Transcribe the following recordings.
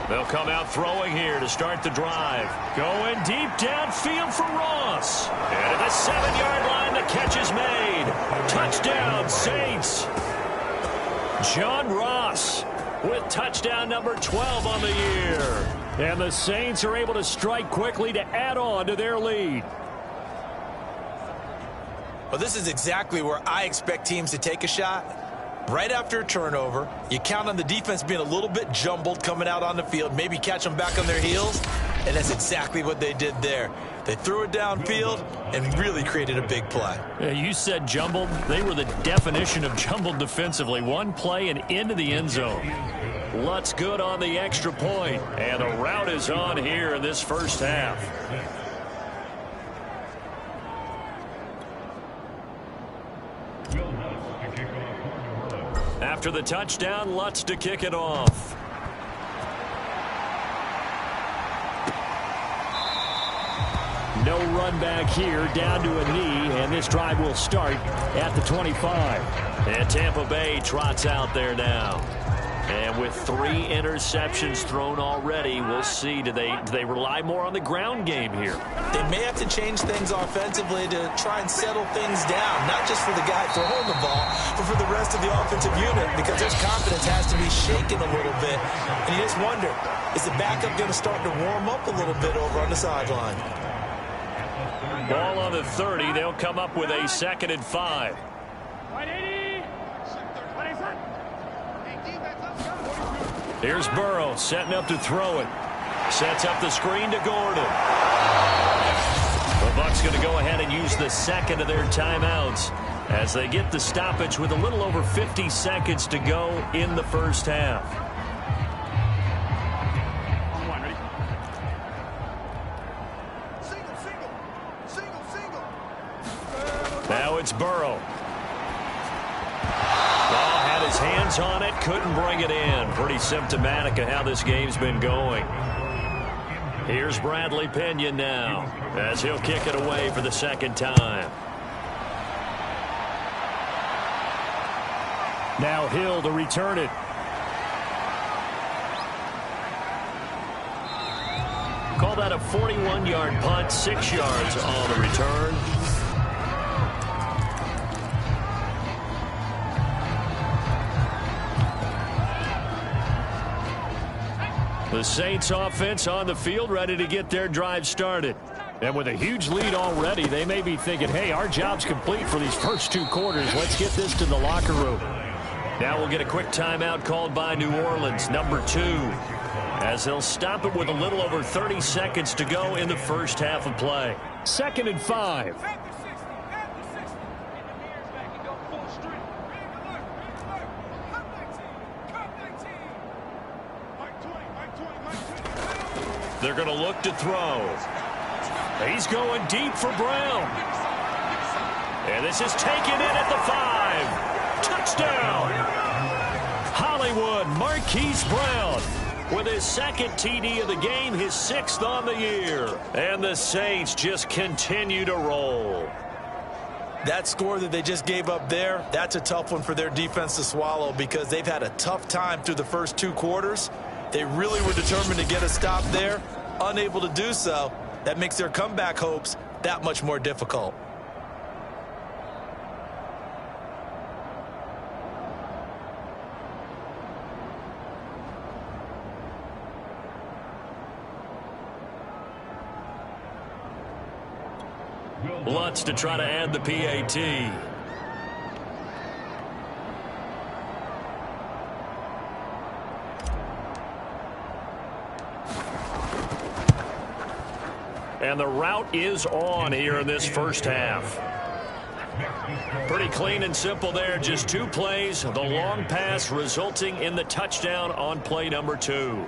They'll come out throwing here to start the drive. Going deep downfield for Ross. And at the 7-yard line, the catch is made. Touchdown, Saints. John Ross with touchdown number 12 on the year. And the Saints are able to strike quickly to add on to their lead. Well, this is exactly where I expect teams to take a shot. Right after a turnover, you count on the defense being a little bit jumbled coming out on the field, maybe catch them back on their heels, and that's exactly what they did there. They threw it downfield and really created a big play. Yeah, you said jumbled. They were the definition of jumbled defensively. One play and into the end zone. Lutz good on the extra point, and the route is on here in this first half. After the touchdown, Lutz to kick it off. No run back here, down to a knee, and this drive will start at the 25. And Tampa Bay trots out there now. And with 3 interceptions thrown already, we'll see. Do they rely more on the ground game here? They may have to change things offensively to try and settle things down, not just for the guy throwing the ball, but for the rest of the offensive unit, because their confidence has to be shaken a little bit. And you just wonder, is the backup going to start to warm up a little bit over on the sideline? Ball on the 30. They'll come up with a 2nd and 5. Here's Burrow setting up to throw it. Sets up the screen to Gordon. The Bucs going to go ahead and use the 2nd of their timeouts as they get the stoppage with a little over 50 seconds to go in the first half. Now it's Burrow. Had his hands on it, couldn't bring it in. Pretty symptomatic of how this game's been going. Here's Bradley Pinion now as he'll kick it away for the 2nd time. Now Hill to return it. Call that a 41-yard punt, 6 yards on the return. The Saints offense on the field ready to get their drive started. And with a huge lead already, they may be thinking, hey, our job's complete for these first 2 quarters. Let's get this to the locker room. Now we'll get a quick timeout called by New Orleans, number 2, as they'll stop it with a little over 30 seconds to go in the first half of play. 2nd and 5. They're going to look to throw. He's going deep for Brown. And this is taken in at the 5. Touchdown. Hollywood Marquise Brown with his 2nd TD of the game, his 6th on the year. And the Saints just continue to roll. That score that they just gave up there, that's a tough one for their defense to swallow because they've had a tough time through the first 2 quarters. They really were determined to get a stop there, unable to do so. That makes their comeback hopes that much more difficult. Lutz to try to add the PAT. And the route is on here in this first half. Pretty clean and simple there. Just 2 plays. The long pass resulting in the touchdown on play number 2.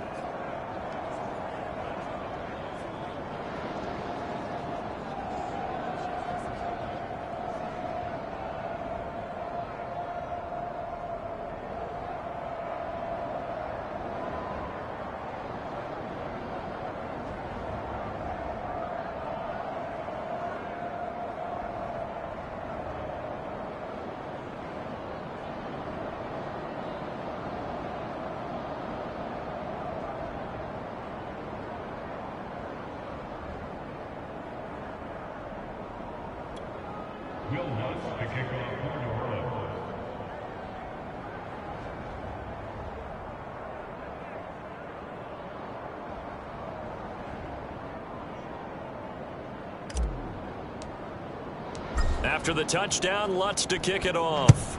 After the touchdown, Lutz to kick it off.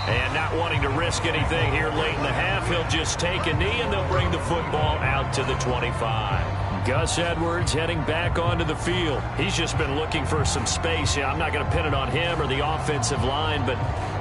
And not wanting to risk anything here late in the half, he'll just take a knee, and they'll bring the football out to the 25. Gus Edwards heading back onto the field. He's just been looking for some space. Yeah, I'm not going to pin it on him or the offensive line, but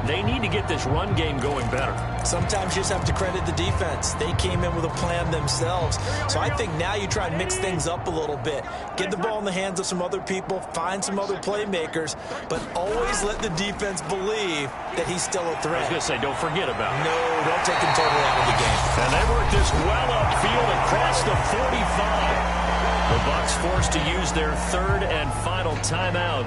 they need to get this run game going better. Sometimes you just have to credit the defense. They came in with a plan themselves. So I think now you try and mix things up a little bit. Get the ball in the hands of some other people, find some other playmakers, but always let the defense believe that he's still a threat. I was going to say, don't forget about it. No, don't take him totally out of the game. And they work this well upfield across the 45. The Bucs forced to use their third and final timeout.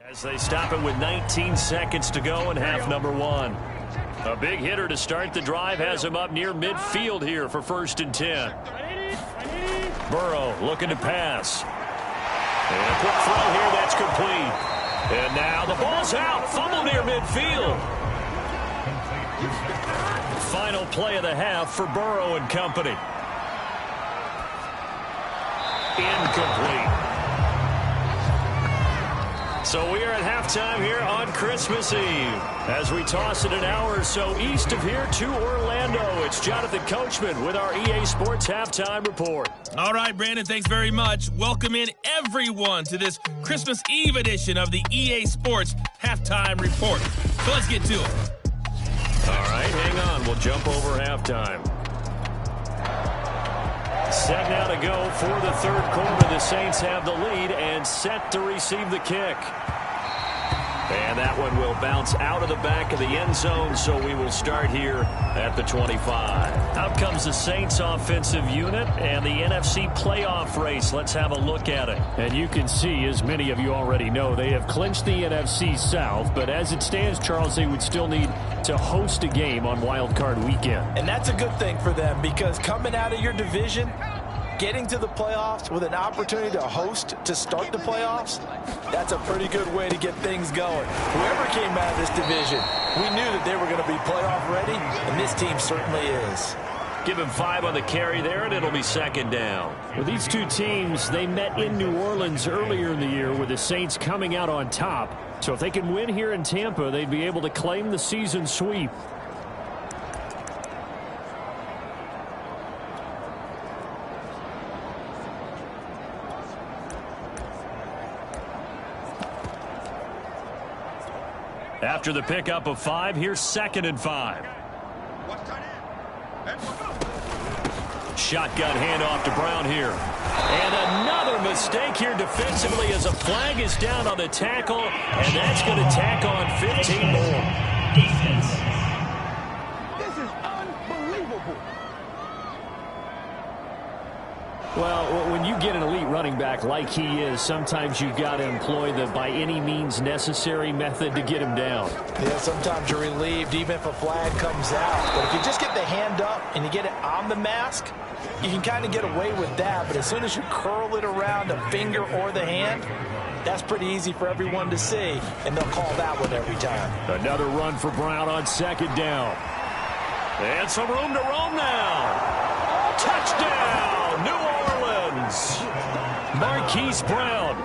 As they stop it with 19 seconds to go in half number one. A big hitter to start the drive has him up near midfield here for 1st and 10. Burrow looking to pass. And a quick throw here, that's complete. And now the ball's out, fumble near midfield. Final play of the half for Burrow and company. Incomplete. So we are at halftime here on Christmas Eve. As we toss it an hour or so east of here to Orlando, it's Jonathan Coachman with our EA Sports Halftime Report. All right, Brandon, thanks very much. Welcome in everyone to this Christmas Eve edition of the EA Sports Halftime Report. So let's get to it. All right, hang on. We'll jump over halftime. Set now to go for the third quarter. The Saints have the lead and set to receive the kick. And that one will bounce out of the back of the end zone, so we will start here at the 25. Out comes the Saints offensive unit and the NFC playoff race. Let's have a look at it. And you can see, as many of you already know, they have clinched the NFC South, but as it stands, Charles, they would still need to host a game on Wild Card Weekend. And that's a good thing for them, because coming out of your division, getting to the playoffs with an opportunity to host to start the playoffs, that's a pretty good way to get things going. Whoever came out of this division, we knew that they were going to be playoff ready, and this team certainly is. Give him 5 on the carry there, and it'll be 2nd down. Well, these two teams, they met in New Orleans earlier in the year with the Saints coming out on top. So if they can win here in Tampa, they'd be able to claim the season sweep. After the pickup of 5, here's 2nd and 5. Shotgun handoff to Brown here. And another mistake here defensively as a flag is down on the tackle, and that's going to tack on 15 more. Defense. This is unbelievable. Well, when you get an elite running back like he is, sometimes you've got to employ the by any means necessary method to get him down. Yeah, sometimes you're relieved even if a flag comes out. But if you just get the hand up and you get it on the mask, you can kind of get away with that, but as soon as you curl it around the finger or the hand, that's pretty easy for everyone to see, and they'll call that one every time. Another run for Brown on second down. And some room to roam now. Touchdown, New Orleans. Marquise Brown,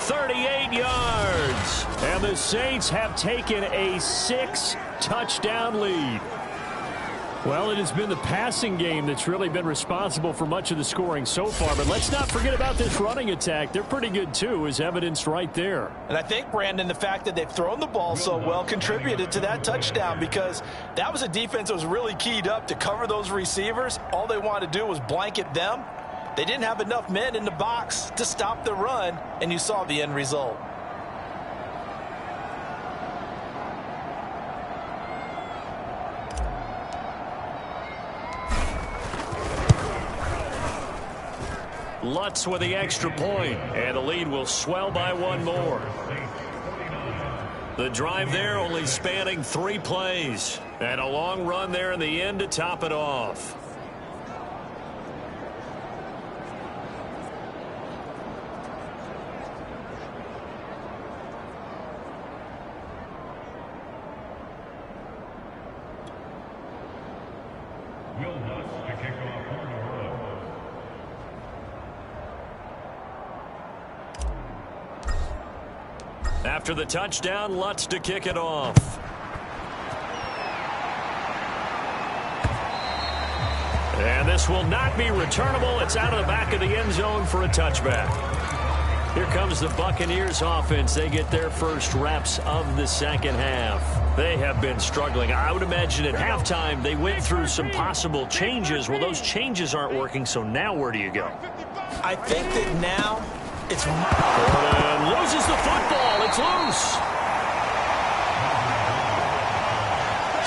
38 yards. And the Saints have taken a 6-touchdown lead. Well, it has been the passing game that's really been responsible for much of the scoring so far. But let's not forget about this running attack. They're pretty good, too, as evidenced right there. And I think, Brandon, the fact that they've thrown the ball so well contributed to that touchdown, because that was a defense that was really keyed up to cover those receivers. All they wanted to do was blanket them. They didn't have enough men in the box to stop the run, and you saw the end result. Lutz with the extra point, and the lead will swell by one more. The drive there only spanning 3 plays, and a long run there in the end to top it off. After the touchdown, Lutz to kick it off. And this will not be returnable. It's out of the back of the end zone for a touchback. Here comes the Buccaneers offense. They get their first reps of the second half. They have been struggling. I would imagine at halftime they went through some possible changes. Well, those changes aren't working, so now where do you go? I think that now it's... And loses the football. It's loose.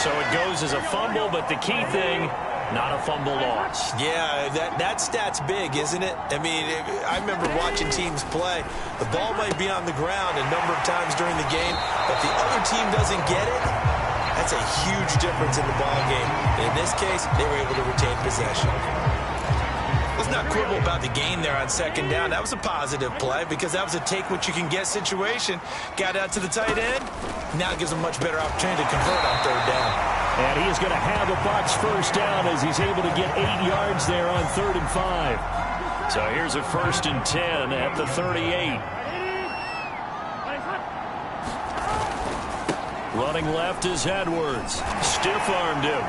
So it goes as a fumble, but the key thing, not a fumble loss. Yeah, that stat's big, isn't it? I mean, I remember watching teams play. The ball might be on the ground a number of times during the game, but the other team doesn't get it. That's a huge difference in the ball game. And in this case, they were able to retain possession. Let's not quibble about the gain there on second down. That was a positive play because that was a take-what-you-can-get situation. Got out to the tight end. Now it gives them a much better opportunity to convert on third down. And he is going to have the Bucs first down as he's able to get 8 yards there on 3rd and 5. So here's a 1st and 10 at the 38. Running left is Edwards. Stiff-armed him.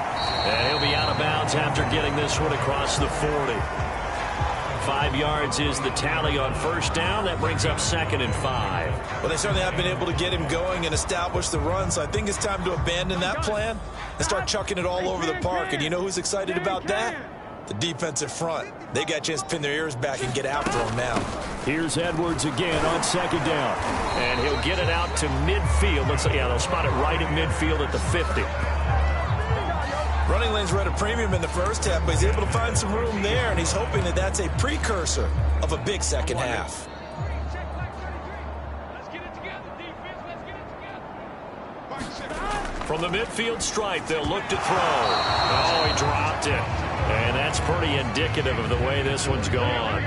And he'll be out of bounds after getting this one across the 40. 5 yards is the tally on first down. That brings up 2nd and 5. Well, they certainly have been able to get him going and establish the run, so I think it's time to abandon that plan and start chucking it all over the park. And you know who's excited about that? The defensive front. They got a chance to pin their ears back and get after him now. Here's Edwards again on 2nd down. And he'll get it out to midfield. They'll spot it right at midfield at the 50. Running lanes were at a premium in the first half, but he's able to find some room there, and he's hoping that that's a precursor of a big second half. From the midfield stripe, they'll look to throw. Oh, he dropped it. And that's pretty indicative of the way this one's gone.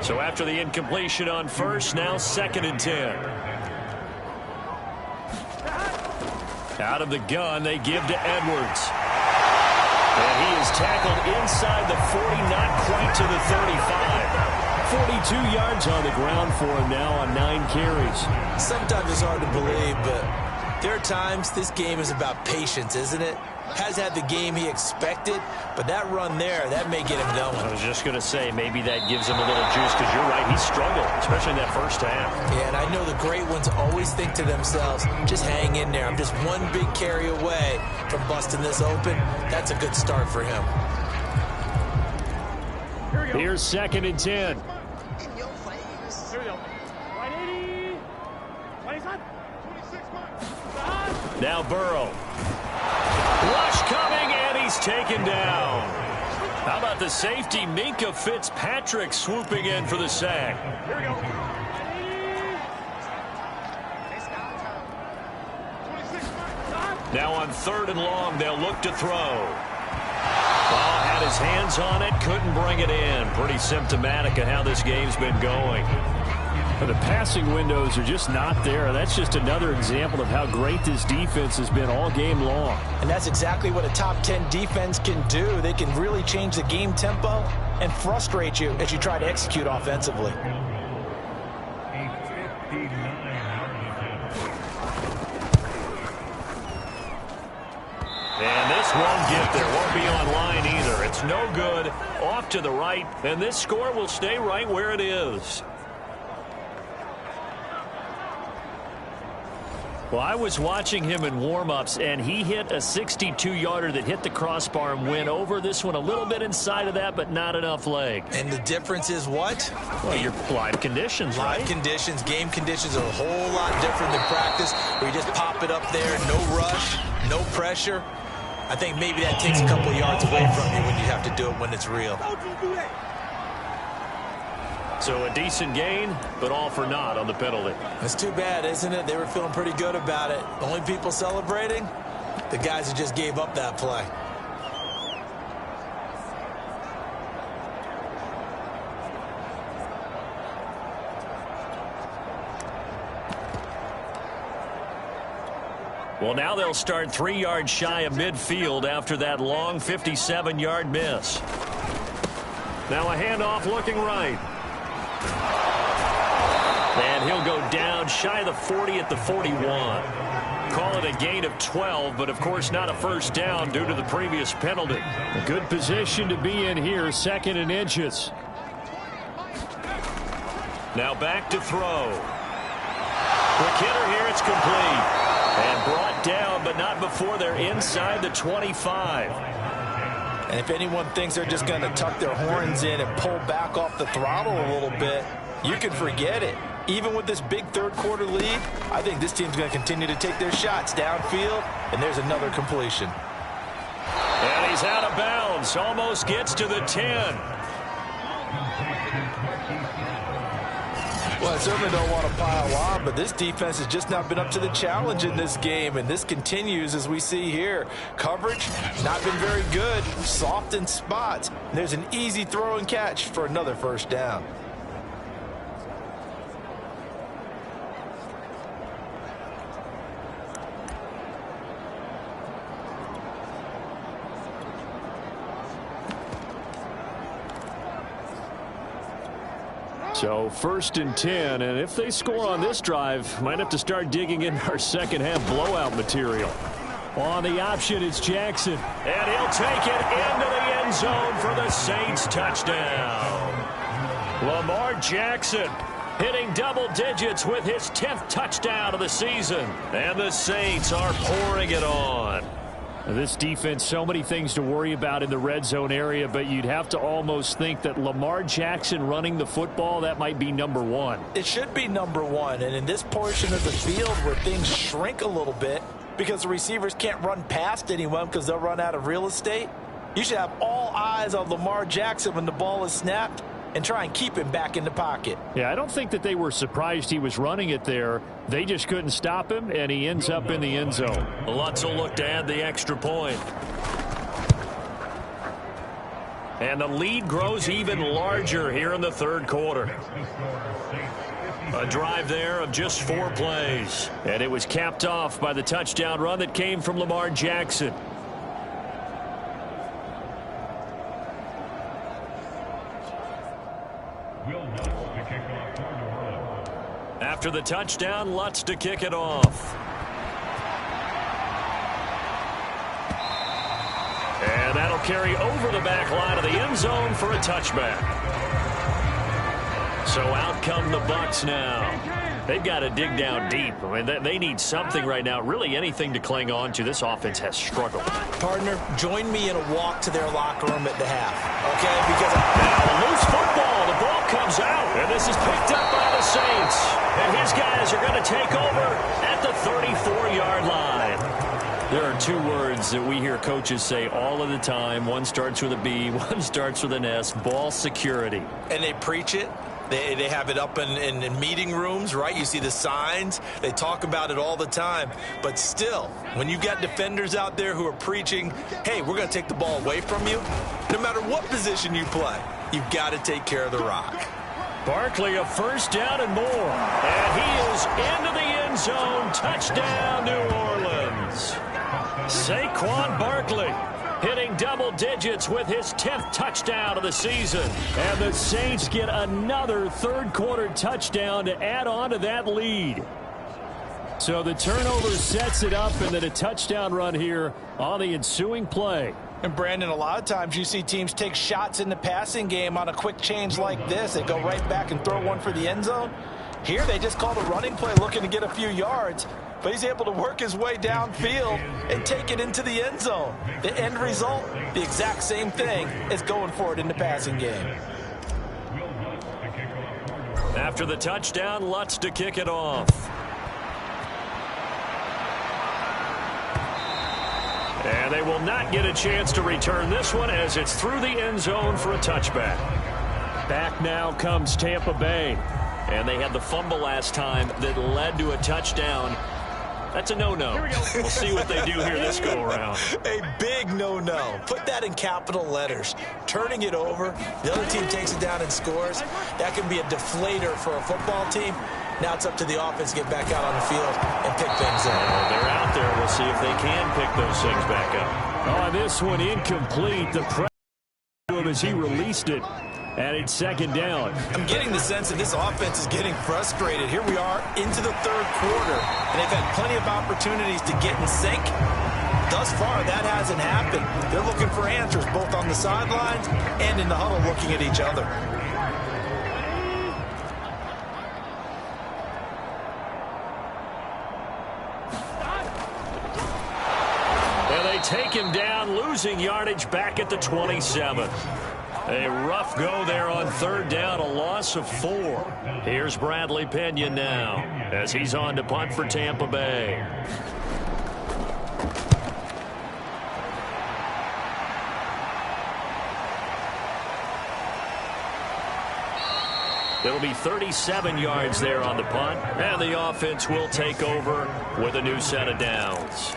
So after the incompletion on first, now 2nd and 10. Out of the gun, they give to Edwards. And he is tackled inside the 40, not quite to the 35. 42 yards on the ground for him now on 9 carries. Sometimes it's hard to believe, but there are times this game is about patience, isn't it? Has had the game he expected, but that run there, that may get him going. I was just going to say, maybe that gives him a little juice, because you're right, he struggled, especially in that first half. Yeah, and I know the great ones always think to themselves, just hang in there. I'm just one big carry away from busting this open. That's a good start for him. Here's 2nd and 10. In your face. Here we go. 180. 25. 26. Now Burrow. Rush coming, and he's taken down. How about the safety, Minka Fitzpatrick, swooping in for the sack. Here we go. 26. Now on 3rd and long, they'll look to throw. Ball Got his hands on it, couldn't bring it in. Pretty symptomatic of how this game's been going. The passing windows are just not there. That's just another example of how great this defense has been all game long. And that's exactly what a top 10 defense can do. They can really change the game tempo and frustrate you as you try to execute offensively. And this won't get there. Won't be online either. It's no good. Off to the right. And this score will stay right where it is. Well, I was watching him in warm-ups, and he hit a 62-yarder that hit the crossbar and went over. This one a little bit inside of that, but not enough leg. And the difference is what? Well, your live conditions, right? Live conditions, game conditions are a whole lot different than practice, where you just pop it up there, no rush, no pressure. I think maybe that takes a couple yards away from you when you have to do it when it's real. So a decent gain, but all for naught on the penalty. That's too bad, isn't it? They were feeling pretty good about it. Only people celebrating? The guys who just gave up that play. Well, now they'll start 3 yards shy of midfield after that long 57-yard miss. Now a handoff looking right. And he'll go down shy of the 40 at the 41. Call it a gain of 12, but of course not a first down due to the previous penalty. A good position to be in here, 2nd and inches. Now back to throw. Quick hitter here, it's complete. And brought down, but not before they're inside the 25. And if anyone thinks they're just going to tuck their horns in and pull back off the throttle a little bit, you can forget it. Even with this big third-quarter lead, I think this team's going to continue to take their shots downfield, and there's another completion. And he's out of bounds, almost gets to the 10. Well, I certainly don't want to pile on, but this defense has just not been up to the challenge in this game, and this continues as we see here. Coverage, not been very good, soft in spots. And there's an easy throw and catch for another first down. So 1st and 10, and if they score on this drive, might have to start digging in our second half blowout material. On the option, it's Jackson. And he'll take it into the end zone for the Saints touchdown. Lamar Jackson hitting double digits with his 10th touchdown of the season. And the Saints are pouring it on. This defense, so many things to worry about in the red zone area, but you'd have to almost think that Lamar Jackson running the football, that might be number one. It should be number one, and in this portion of the field where things shrink a little bit because the receivers can't run past anyone because they'll run out of real estate, you should have all eyes on Lamar Jackson when the ball is snapped and try and keep him back in the pocket. Yeah, I don't think that they were surprised he was running it there. They just couldn't stop him, and he ends up in the end zone. Lutz will look to add the extra point. And the lead grows even larger here in the third quarter. A drive there of just 4 plays. And it was capped off by the touchdown run that came from Lamar Jackson. After the touchdown, Lutz to kick it off. And that'll carry over the back line of the end zone for a touchback. So out come the Bucs now. They've got to dig down deep. I mean, they need something right now, really anything to cling on to. This offense has struggled. Partner, join me in a walk to their locker room at the half, okay? Because now, loose football. The ball comes out, and this is picked up by the Saints. And his guys are going to take over at the 34-yard line. There are 2 words that we hear coaches say all of the time. One starts with a B, one starts with an S, ball security. And they preach it, They have it up in meeting rooms, right? You see the signs. They talk about it all the time. But still, when you've got defenders out there who are preaching, hey, we're going to take the ball away from you, no matter what position you play, you've got to take care of the rock. Barkley, a first down and more. And he is into the end zone. Touchdown, New Orleans. Saquon Barkley hitting double digits with his 10th touchdown of the season. And the Saints get another third-quarter touchdown to add on to that lead. So the turnover sets it up, and then a touchdown run here on the ensuing play. And, Brandon, a lot of times you see teams take shots in the passing game on a quick change like this. They go right back and throw one for the end zone. Here they just call the running play looking to get a few yards. But he's able to work his way downfield and take it into the end zone. The end result, the exact same thing as going for it in the passing game. After the touchdown, Lutz to kick it off. And they will not get a chance to return this one as it's through the end zone for a touchback. Back now comes Tampa Bay. And they had the fumble last time that led to a touchdown. That's a no-no. We'll see what they do here this go-around. A big no-no. Put that in capital letters. Turning it over, the other team takes it down and scores. That can be a deflator for a football team. Now it's up to the offense to get back out on the field and pick things up. They're out there. We'll see if they can pick those things back up. Oh, this one incomplete. The pressure as he released it. And it's second down. I'm getting the sense that this offense is getting frustrated. Here we are into the third quarter, and they've had plenty of opportunities to get in sync. Thus far, that hasn't happened. They're looking for answers both on the sidelines and in the huddle looking at each other. And they take him down, losing yardage back at the 27. A rough go there on third down, a loss of 4. Here's Bradley Pinion now as he's on to punt for Tampa Bay. It'll be 37 yards there on the punt, and the offense will take over with a new set of downs.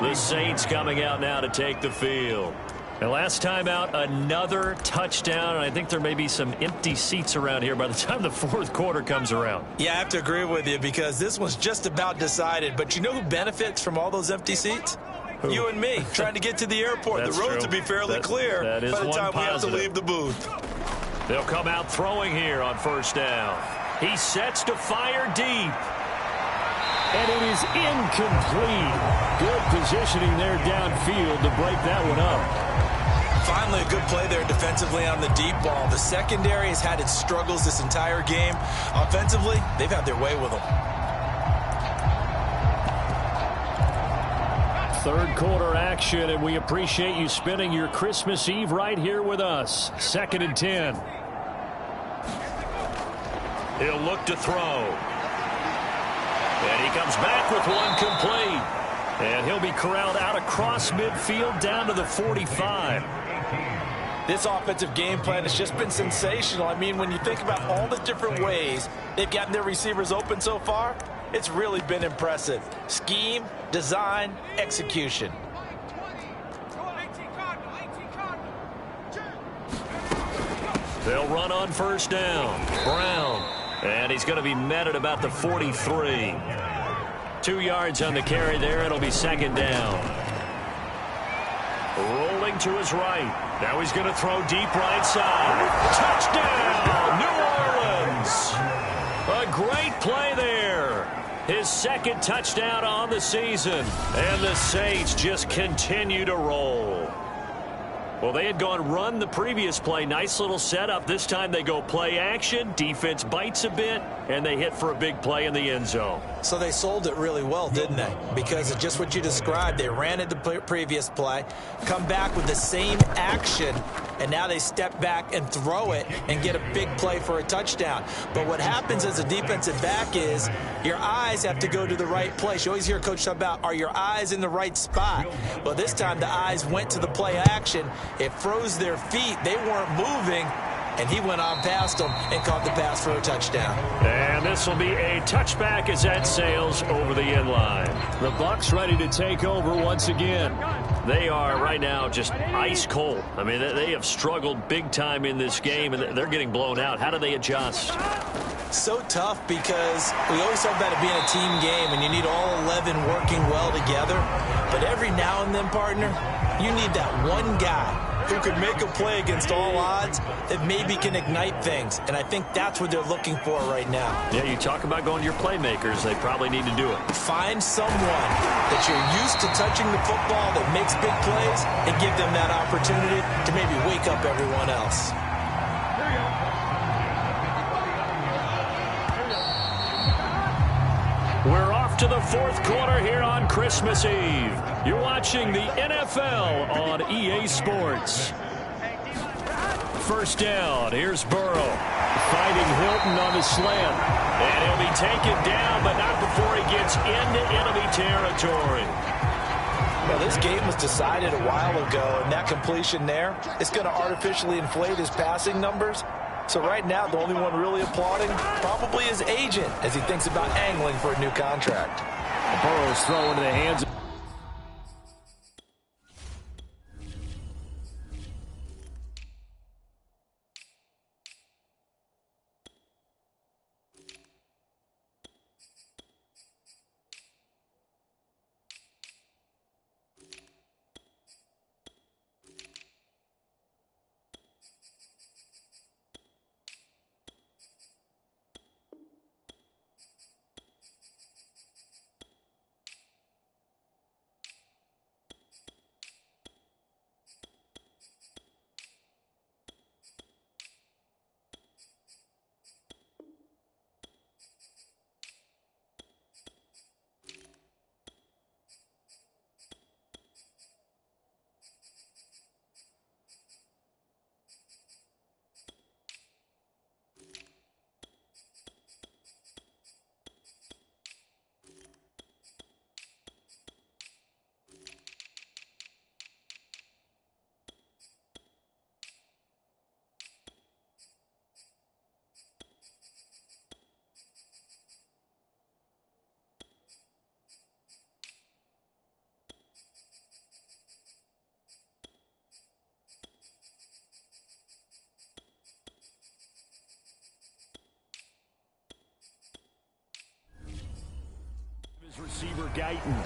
The Saints coming out now to take the field. And last time out, another touchdown, and I think there may be some empty seats around here by the time the fourth quarter comes around. Yeah, I have to agree with you because this one's just about decided. But you know who benefits from all those empty seats? Who? You and me, trying to get to the airport. The roads will be fairly clear by the time we have to leave the booth. They'll come out throwing here on first down. He sets to fire deep. And it is incomplete. Good positioning there downfield to break that one up. Finally, a good play there defensively on the deep ball. The secondary has had its struggles this entire game. Offensively, they've had their way with them. Third quarter action, and we appreciate you spending your Christmas Eve right here with us. 2nd and 10. He'll look to throw. And he comes back with one complete. And he'll be corralled out across midfield down to the 45. This offensive game plan has just been sensational. I mean, when you think about all the different ways they've gotten their receivers open so far, it's really been impressive. Scheme, design, execution. They'll run on first down. Brown. And he's going to be met at about the 43. 2 yards on the carry there. It'll be second down. Rolling to his right. Now he's going to throw deep right side. Touchdown, New Orleans. A great play there. His second touchdown on the season. And the Saints just continue to roll. Well, they had gone run the previous play. Nice little setup. This time they go play action. Defense bites a bit, and they hit for a big play in the end zone. So they sold it really well, didn't they? Because of just what you described. They ran it the previous play, come back with the same action, and now they step back and throw it and get a big play for a touchdown. But what happens as a defensive back is your eyes have to go to the right place. You always hear Coach talk about, are your eyes in the right spot? Well, this time the eyes went to the play action. It froze their feet. They weren't moving. and he went on past him and caught the pass for a touchdown. And this will be a touchback as that sails over the end line. The Bucs ready to take over once again. They are right now just ice cold. I mean, they have struggled big time in this game, and they're getting blown out. How do they adjust? So tough because we always talk about it being a team game, and you need all 11 working well together. But every now and then, partner, you need that one guy who could make a play against all odds that maybe can ignite things. And I think that's what they're looking for right now. Yeah, you talk about going to your playmakers. They probably need to do it. Find someone that you're used to touching the football that makes big plays and give them that opportunity to maybe wake up everyone else. We're off to the fourth quarter here on Christmas Eve. You're watching the NFL on EA Sports. First down. Here's Burrow fighting Hilton on the slant. And he'll be taken down, but not before he gets into enemy territory. Well, this game was decided a while ago, and that completion there is going to artificially inflate his passing numbers. So right now, the only one really applauding probably his agent as he thinks about angling for a new contract. Burrow's throw into the hands of receiver Guyton.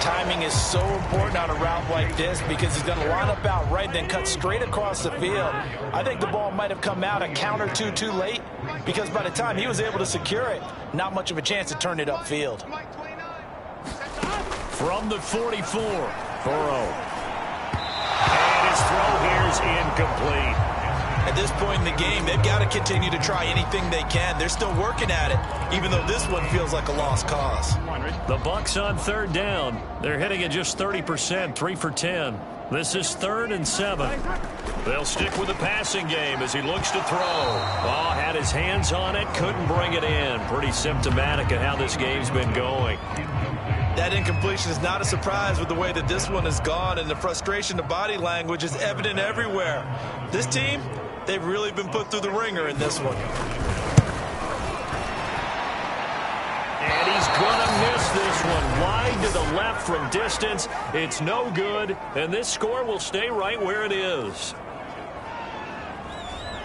Timing is so important on a route like this because he's going to line up out right, then cut straight across the field. I think the ball might have come out a count or two too late because by the time he was able to secure it, not much of a chance to turn it upfield. From the 44, Burrow. And his throw here is incomplete. At this point in the game, they've got to continue to try anything they can. They're still working at it, even though this one feels like a lost cause. The Bucs on third down. They're hitting at just 30%, 3 for 10. This is 3rd and 7. They'll stick with the passing game as he looks to throw. Oh, had his hands on it, couldn't bring it in. Pretty symptomatic of how this game's been going. That incompletion is not a surprise with the way that this one has gone, and the frustration of body language is evident everywhere. This team, they've really been put through the ringer in this one. And he's going to miss this one. Wide to the left from distance. It's no good, and this score will stay right where it is.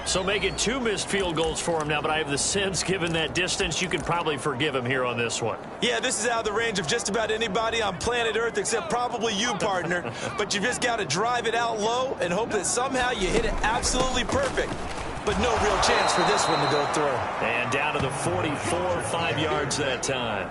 So making 2 missed field goals for him now, but I have the sense, given that distance, you can probably forgive him here on this one. Yeah, this is out of the range of just about anybody on planet Earth except probably you, partner. But you just got to drive it out low and hope that somehow you hit it absolutely perfect. But no real chance for this one to go through. And down to the 44, 5 yards that time.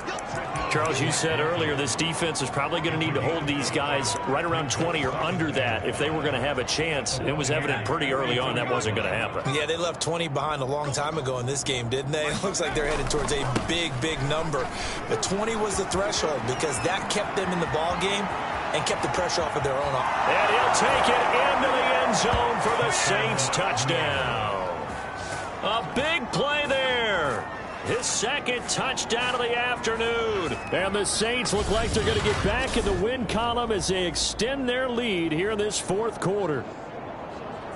Charles, you said earlier this defense is probably going to need to hold these guys right around 20 or under that if they were going to have a chance. It was evident pretty early on that wasn't going to happen. Yeah, they left 20 behind a long time ago in this game, didn't they? It looks like they're headed towards a big, big number. But 20 was the threshold because that kept them in the ball game and kept the pressure off of their own. And he'll take it into the end zone for the Saints touchdown. A big play there. His second touchdown of the afternoon. And the Saints look like they're going to get back in the win column as they extend their lead here in this fourth quarter.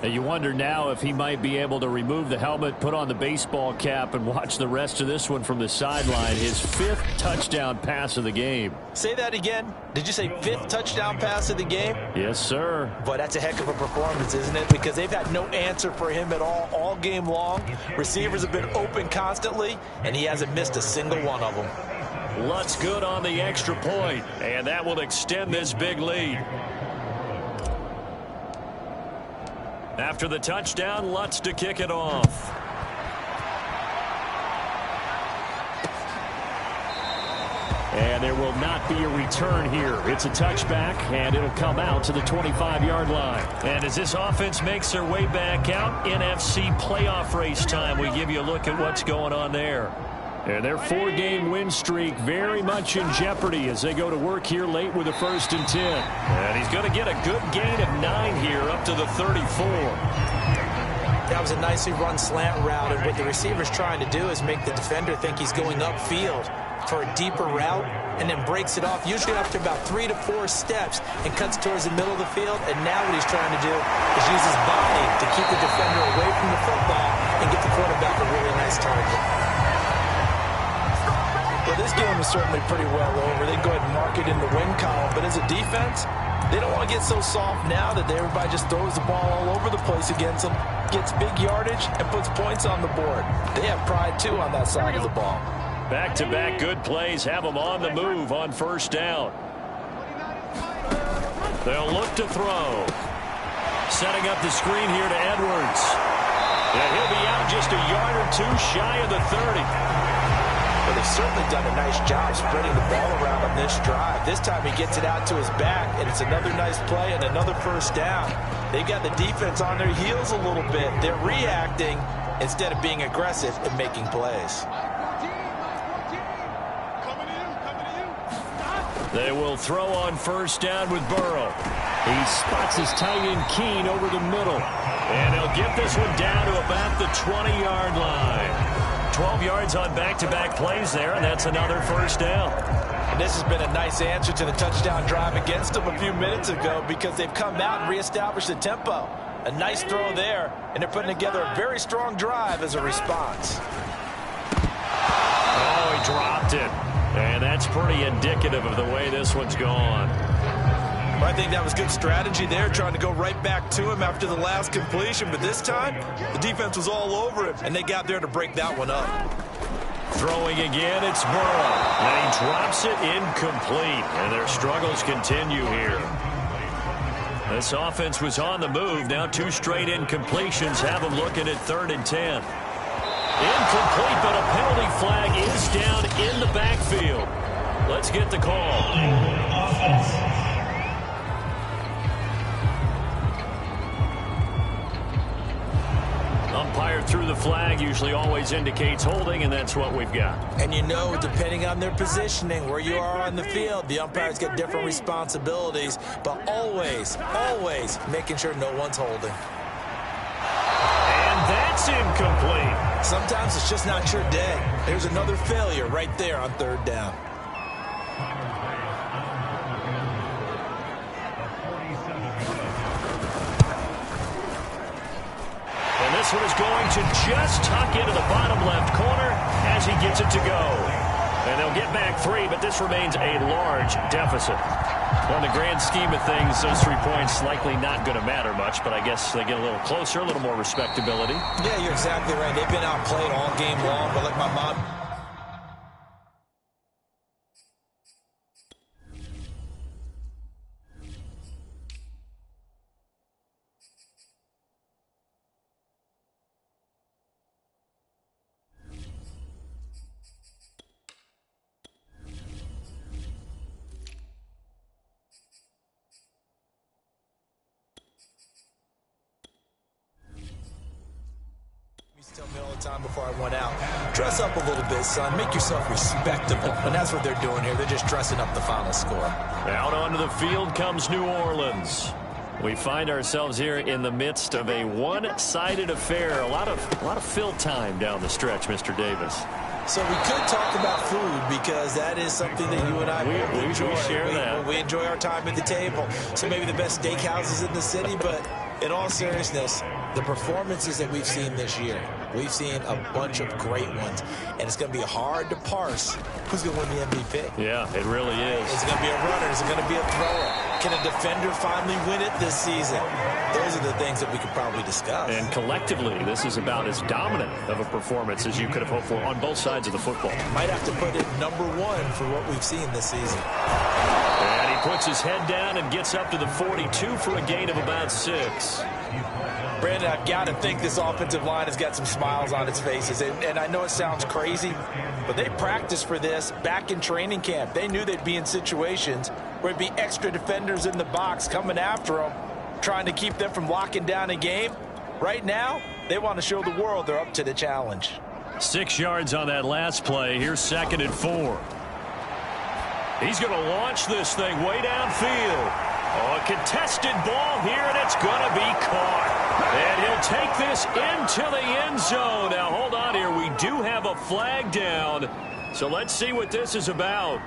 And you wonder now if he might be able to remove the helmet, put on the baseball cap, and watch the rest of this one from the sideline. His 5th touchdown pass of the game. Say that again. Did you say 5th touchdown pass of the game? Yes, sir. But that's a heck of a performance, isn't it? Because they've had no answer for him at all game long. Receivers have been open constantly, and he hasn't missed a single one of them. Lutz good on the extra point, and that will extend this big lead. After the touchdown, Lutz to kick it off. And there will not be a return here. It's a touchback, and it'll come out to the 25-yard line. And as this offense makes their way back out, NFC playoff race time, we give you a look at what's going on there. And their 4-game win streak very much in jeopardy as they go to work here late with a 1st and 10. And he's going to get a good gain of 9 here up to the 34. That was a nicely run slant route, and what the receiver's trying to do is make the defender think he's going upfield for a deeper route, and then breaks it off, usually after about 3 to 4 steps, and cuts towards the middle of the field. And now what he's trying to do is use his body to keep the defender away from the football and get the quarterback a really nice target. Well, this game is certainly pretty well over. They can go ahead and mark it in the win column, but as a defense, they don't want to get so soft now that everybody just throws the ball all over the place against them, gets big yardage, and puts points on the board. They have pride, too, on that side of the ball. Back-to-back good plays have them on the move on 1st down. They'll look to throw. Setting up the screen here to Edwards. And he'll be out just a yard or 2 shy of the 30. Well, they've certainly done a nice job spreading the ball around on this drive. This time he gets it out to his back, and it's another nice play and another 1st down. They've got the defense on their heels a little bit. They're reacting instead of being aggressive and making plays. They will throw on 1st down with Burrow. He spots his tight end Keene over the middle. And he'll get this one down to about the 20-yard line. 12 yards on back-to-back plays there, and that's another 1st down. And this has been a nice answer to the touchdown drive against them a few minutes ago, because they've come out and reestablished the tempo. A nice throw there, and they're putting together a very strong drive as a response. Oh, he dropped it. And that's pretty indicative of the way this one's gone. Well, I think that was good strategy there, trying to go right back to him after the last completion. But this time, the defense was all over him, and they got there to break that one up. Throwing again, it's Burrow. And he drops it incomplete. And their struggles continue here. This offense was on the move. Now 2 straight incompletions have them looking at 3rd and 10. Incomplete, but a penalty flag is down in the backfield. Let's get the call. Umpire threw the flag, usually always indicates holding, and that's what we've got. And you know, depending on their positioning, where you are on the field, the umpires get different responsibilities, but always making sure no one's holding. That's incomplete. Sometimes it's just not your day. There's another failure right there on 3rd down. And this one is going to just tuck into the bottom left corner as he gets it to go. And they'll get back 3, but this remains a large deficit. Well, in the grand scheme of things, those 3 points likely not going to matter much, but I guess they get a little closer, a little more respectability. Yeah, you're exactly right. They've been outplayed all game long, but like my mom... tell me all the time before I went out, dress up a little bit, son. Make yourself respectable. And that's what they're doing here. They're just dressing up the final score. Out onto the field comes New Orleans. We find ourselves here in the midst of a one-sided affair. A lot of fill time down the stretch, Mr. Davis. So we could talk about food, because that is something that you and I enjoy. We share that. We enjoy our time at the table. So maybe the best steakhouses in the city, but In all seriousness, the performances that we've seen this year, we've seen a bunch of great ones, and it's going to be hard to parse who's going to win the MVP. Yeah, it really is. Is it going to be a runner? Is it going to be a thrower? Can a defender finally win it this season? Those are the things that we could probably discuss. And collectively, this is about as dominant of a performance as you could have hoped for on both sides of the football. Might have to put it #1 for what we've seen this season. And he puts his head down and gets up to the 42 for a gain of about 6. Brandon, I've got to think this offensive line has got some smiles on its faces. And I know it sounds crazy, but they practiced for this back in training camp. They knew they'd be in situations where it'd be extra defenders in the box coming after them, trying to keep them from locking down a game. Right now, they want to show the world they're up to the challenge. 6 yards on that last play. Here's 2nd and 4. He's going to launch this thing way downfield. Oh, a contested ball here, and it's going to be caught. And he'll take this into the end zone. Now, hold on here. We do have a flag down. So let's see what this is about.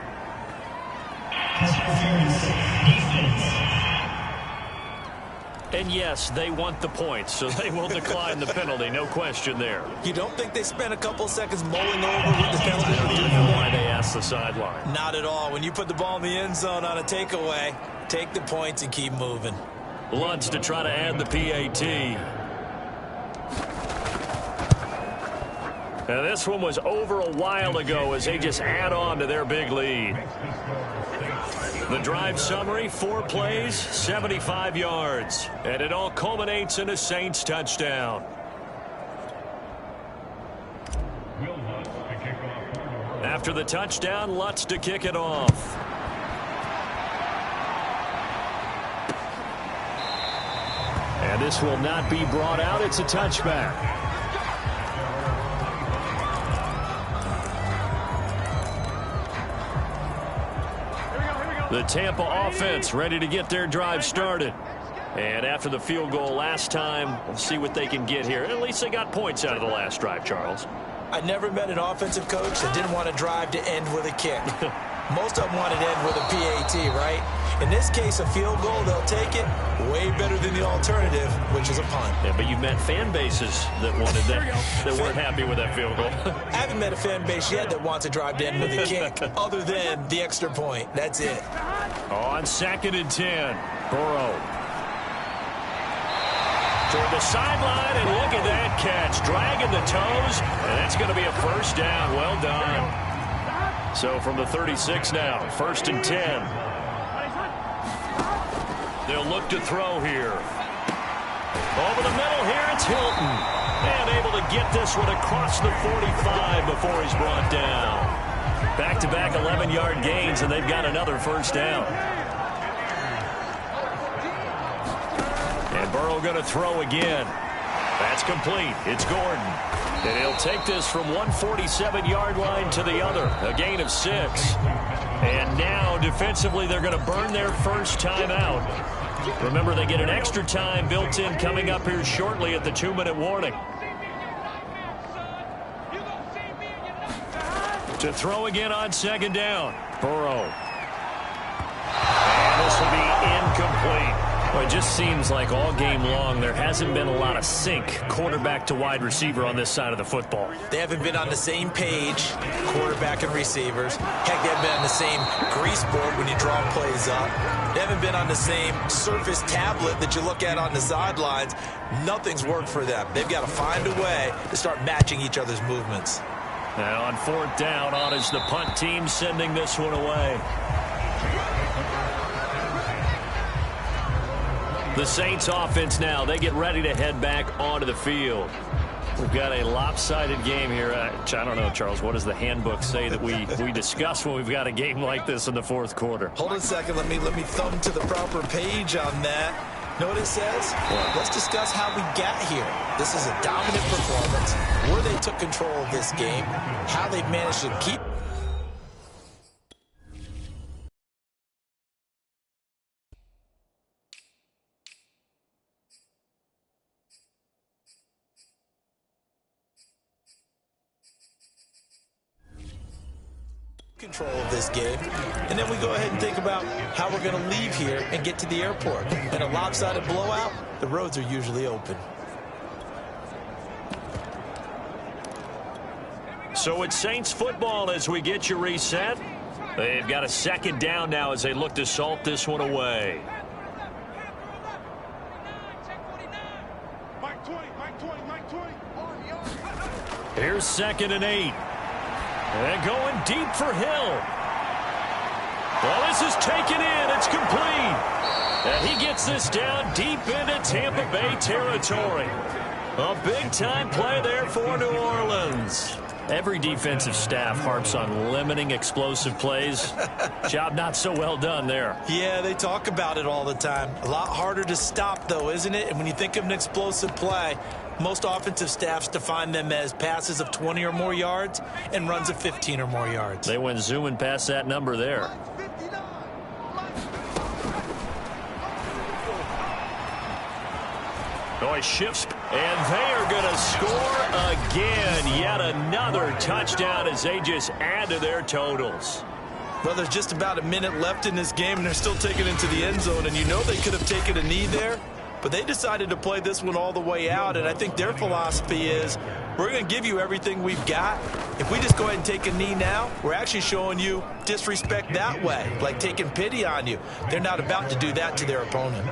And yes, they want the points, so they will decline the penalty. No question there. You don't think they spent a couple seconds mulling over with the penalty? I don't even know why they asked the sideline. Not at all. When you put the ball in the end zone on a takeaway, take the points and keep moving. Lutz to try to add the PAT. Now this one was over a while ago as they just add on to their big lead. The drive summary, 4 plays, 75 yards. And it all culminates in a Saints touchdown. After the touchdown, Lutz to kick it off. And this will not be brought out. It's a touchback. The Tampa offense ready to get their drive started. And after the field goal last time, we'll see what they can get here. At least they got points out of the last drive, Charles. I never met an offensive coach that didn't want to drive to end with a kick. Most of them want to end with a PAT, right? In this case, a field goal, they'll take it. Way better than the alternative, which is a punt. Yeah, but you met fan bases that wanted that, that weren't happy with that field goal. I haven't met a fan base yet that wants to drive to end with a kick, other than the extra point. That's it. On 2nd and 10, Burrow. Toward the sideline, and look at that catch. Dragging the toes, and that's going to be a first down. Well done. So from the 36 now, 1st and 10. They'll look to throw here. Over the middle here, it's Hilton. And able to get this one across the 45 before he's brought down. Back-to-back 11-yard gains, and they've got another first down. And Burrow going to throw again. That's complete. It's Gordon. And he'll take this from 147-yard line to the other. A gain of 6. And now, defensively, they're going to burn their first timeout. Remember, they get an extra time built in coming up here shortly at the 2-minute warning. To throw again on 2nd down. Burrow. And this will be incomplete. Well, it just seems like all game long there hasn't been a lot of sync quarterback to wide receiver on this side of the football. They haven't been on the same page, quarterback and receivers. Heck, they haven't been on the same grease board when you draw plays up. They haven't been on the same Surface tablet that you look at on the sidelines. Nothing's worked for them. They've got to find a way to start matching each other's movements. Now on 4th down, on is the punt team sending this one away. The Saints offense now, they get ready to head back onto the field. We've got a lopsided game here. I don't know, Charles, what does the handbook say that we discuss when we've got a game like this in the 4th quarter? Hold on a second. Let me thumb to the proper page on that. Know what it says? What? Let's discuss how we got here. This is a dominant performance, where they took control of this game, how they've managed to keep control of this game. And then we go ahead and think about how we're going to leave here and get to the airport. In a lopsided blowout, the roads are usually open. So it's Saints football as we get you reset. They've got a second down now as they look to salt this one away. Here's 2nd and 8. And going deep for Hill. Well, this is taken in. It's complete. And he gets this down deep into Tampa Bay territory. A big-time play there for New Orleans. Every defensive staff harps on limiting explosive plays. Job not so well done there. Yeah, they talk about it all the time. A lot harder to stop, though, isn't it? And when you think of an explosive play, most offensive staffs define them as passes of 20 or more yards and runs of 15 or more yards. They went zooming past that number there. Noise shifts, and they are going to score again. Yet another touchdown as they just add to their totals. Well, there's just about a minute left in this game, and they're still taking it into the end zone. And you know they could have taken a knee there, but they decided to play this one all the way out. And I think their philosophy is, we're going to give you everything we've got. If we just go ahead and take a knee now, we're actually showing you disrespect that way, like taking pity on you. They're not about to do that to their opponent.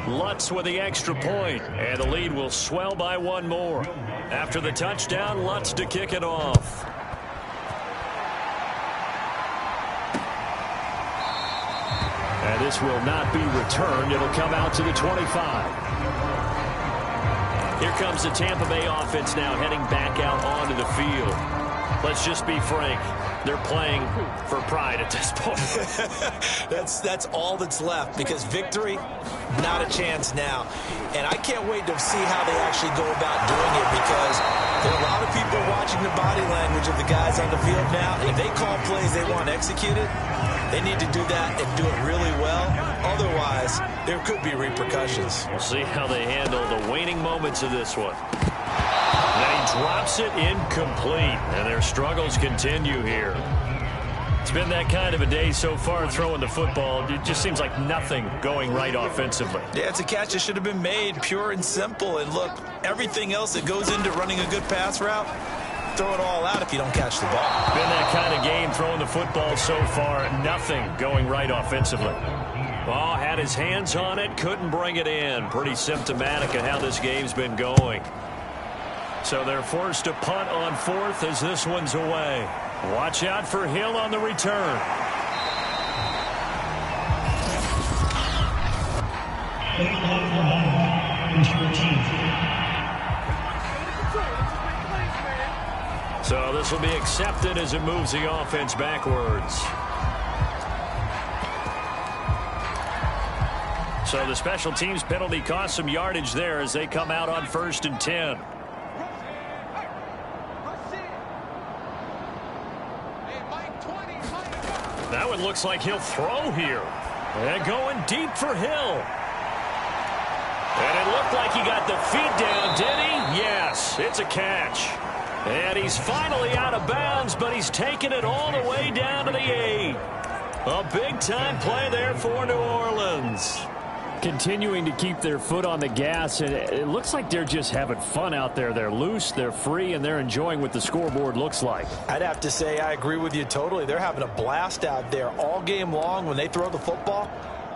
Lutz with the extra point, and the lead will swell by one more. After the touchdown, Lutz to kick it off. And this will not be returned. It'll come out to the 25. Here comes the Tampa Bay offense now heading back out onto the field. Let's just be frank. They're playing for pride at this point. That's all that's left, because victory, not a chance now. And I can't wait to see how they actually go about doing it, because there are a lot of people watching the body language of the guys on the field now. If they call plays they want executed, they need to do that and do it really well. Otherwise, there could be repercussions. We'll see how they handle the waning moments of this one. Then he drops it incomplete, and their struggles continue here. It's been that kind of a day so far throwing the football. It just seems like nothing going right offensively. Yeah, it's a catch that should have been made, pure and simple. And look, everything else that goes into running a good pass route, throw it all out if you don't catch the ball. Been that kind of game throwing the football so far. Nothing going right offensively. Oh, had his hands on it, couldn't bring it in. Pretty symptomatic of how this game's been going. So they're forced to punt on 4th as this one's away. Watch out for Hill on the return. So this will be accepted as it moves the offense backwards. So the special teams penalty cost some yardage there as they come out on 1st and 10. That one looks like he'll throw here. And going deep for Hill. And it looked like he got the feet down, did he? Yes, it's a catch. And he's finally out of bounds, but he's taken it all the way down to the 8. A big-time play there for New Orleans. Continuing to keep their foot on the gas, and it looks like they're just having fun out there. They're loose, they're free, and they're enjoying what the scoreboard looks like. I'd have to say I agree with you totally. They're having a blast out there all game long. When they throw the football,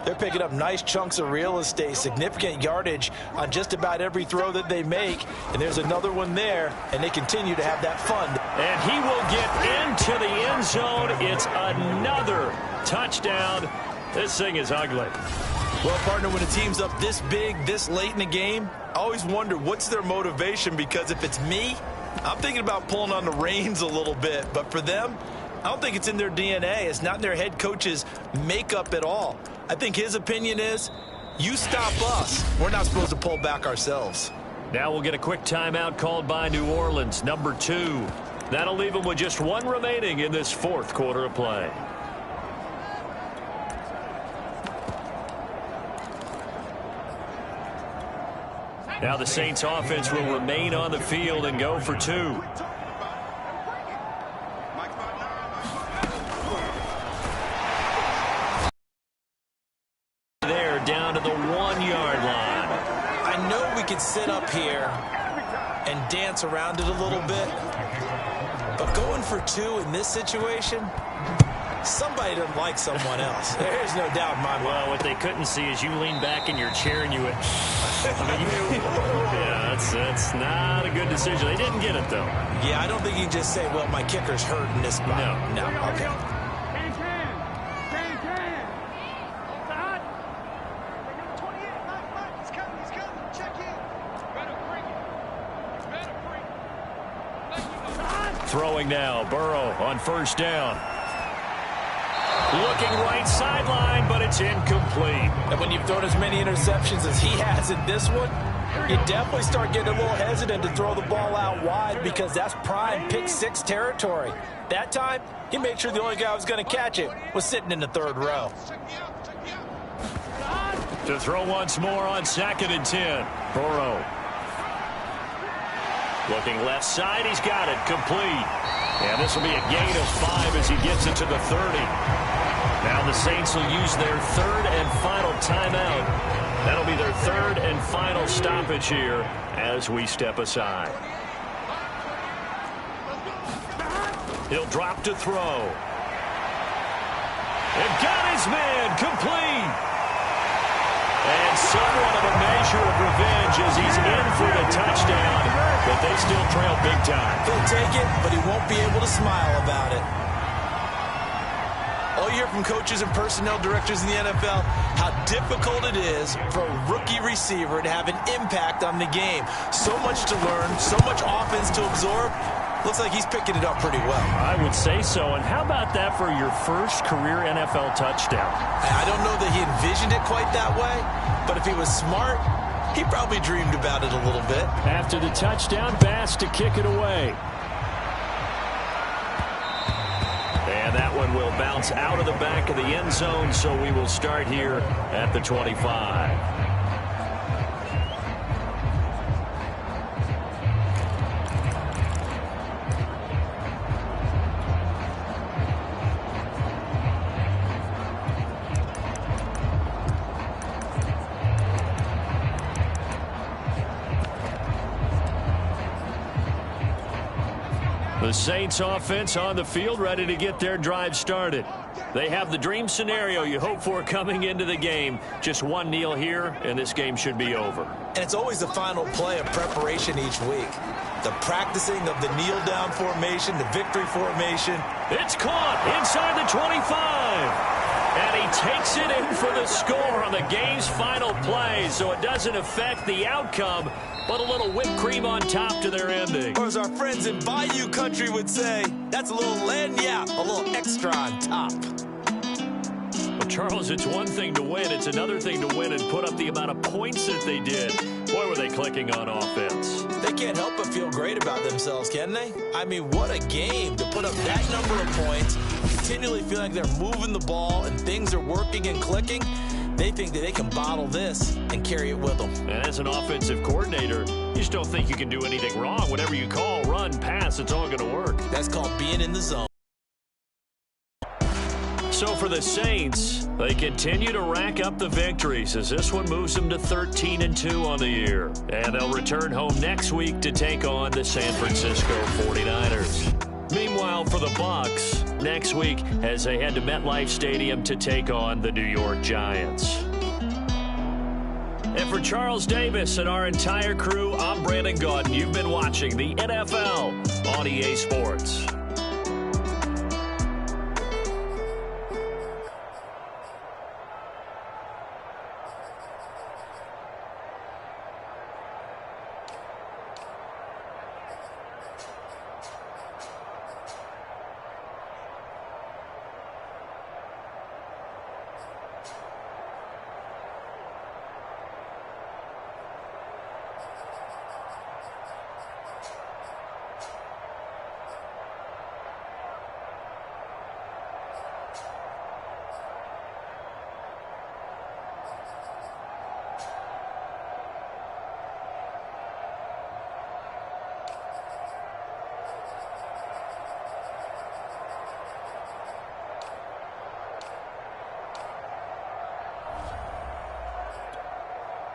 they're picking up nice chunks of real estate, significant yardage on just about every throw that they make. And there's another one there, and they continue to have that fun. And he will get into the end zone. It's another touchdown. This thing is ugly. Well, partner, when a team's up this big, this late in the game, I always wonder what's their motivation, because if it's me, I'm thinking about pulling on the reins a little bit. But for them, I don't think it's in their DNA. It's not in their head coach's makeup at all. I think his opinion is, you stop us. We're not supposed to pull back ourselves. Now we'll get a quick timeout called by New Orleans, number 2. That'll leave them with just one remaining in this 4th quarter of play. Now the Saints offense will remain on the field and go for 2. can sit up here and dance around it a little bit. But going for 2 in this situation, somebody doesn't like someone else. There's no doubt in my mind. Well, what they couldn't see is you lean back in your chair and you went, yeah, that's not a good decision. They didn't get it, though. Yeah, I don't think you can just say, well, my kicker's hurt in this spot. No. Okay. Throwing now, Burrow on first down. Looking right sideline, but it's incomplete. And when you've thrown as many interceptions as he has in this one, you definitely start getting a little hesitant to throw the ball out wide because that's prime pick 6 territory. That time, he made sure the only guy who was going to catch it was sitting in the 3rd row. To throw once more on 2nd and 10. Burrow. Looking left side, he's got it, complete. And this will be a gain of 5 as he gets it to the 30. Now the Saints will use their 3rd and final timeout. That'll be their 3rd and final stoppage here as we step aside. He'll drop to throw. And got his man, complete. And somewhat of a measure of revenge as he's in for the touchdown, but they still trail big time. He'll take it, but he won't be able to smile about it. All you hear from coaches and personnel directors in the NFL, how difficult it is for a rookie receiver to have an impact on the game. So much to learn, so much offense to absorb. Looks like he's picking it up pretty well. I would say so. And how about that for your first career NFL touchdown? I don't know that he envisioned it quite that way, but if he was smart, he probably dreamed about it a little bit. After the touchdown, Bass to kick it away. And that one will bounce out of the back of the end zone, so we will start here at the 25. The Saints offense on the field, ready to get their drive started. They have the dream scenario you hope for coming into the game. Just one kneel here, and this game should be over. And it's always the final play of preparation each week. The practicing of the kneel-down formation, the victory formation. It's caught inside the 25. And he takes it in for the score on the game's final play, so it doesn't affect the outcome, but a little whipped cream on top to their ending. Or as our friends in Bayou Country would say, that's a little lagniappe, a little extra on top. Well, Charles, it's one thing to win. It's another thing to win and put up the amount of points that they did. Boy, were they clicking on offense. They can't help but feel great about themselves, can they? I mean, what a game to put up that number of points, continually feel like they're moving the ball and things are working and clicking. They think that they can bottle this and carry it with them. And as an offensive coordinator, you just don't think you can do anything wrong. Whatever you call, run, pass, it's all going to work. That's called being in the zone. So for the Saints, they continue to rack up the victories as this one moves them to 13-2 on the year. And they'll return home next week to take on the San Francisco 49ers. Meanwhile, for the Bucs, next week as they head to MetLife Stadium to take on the New York Giants. And for Charles Davis and our entire crew, I'm Brandon Gaudin. You've been watching the NFL on EA Sports.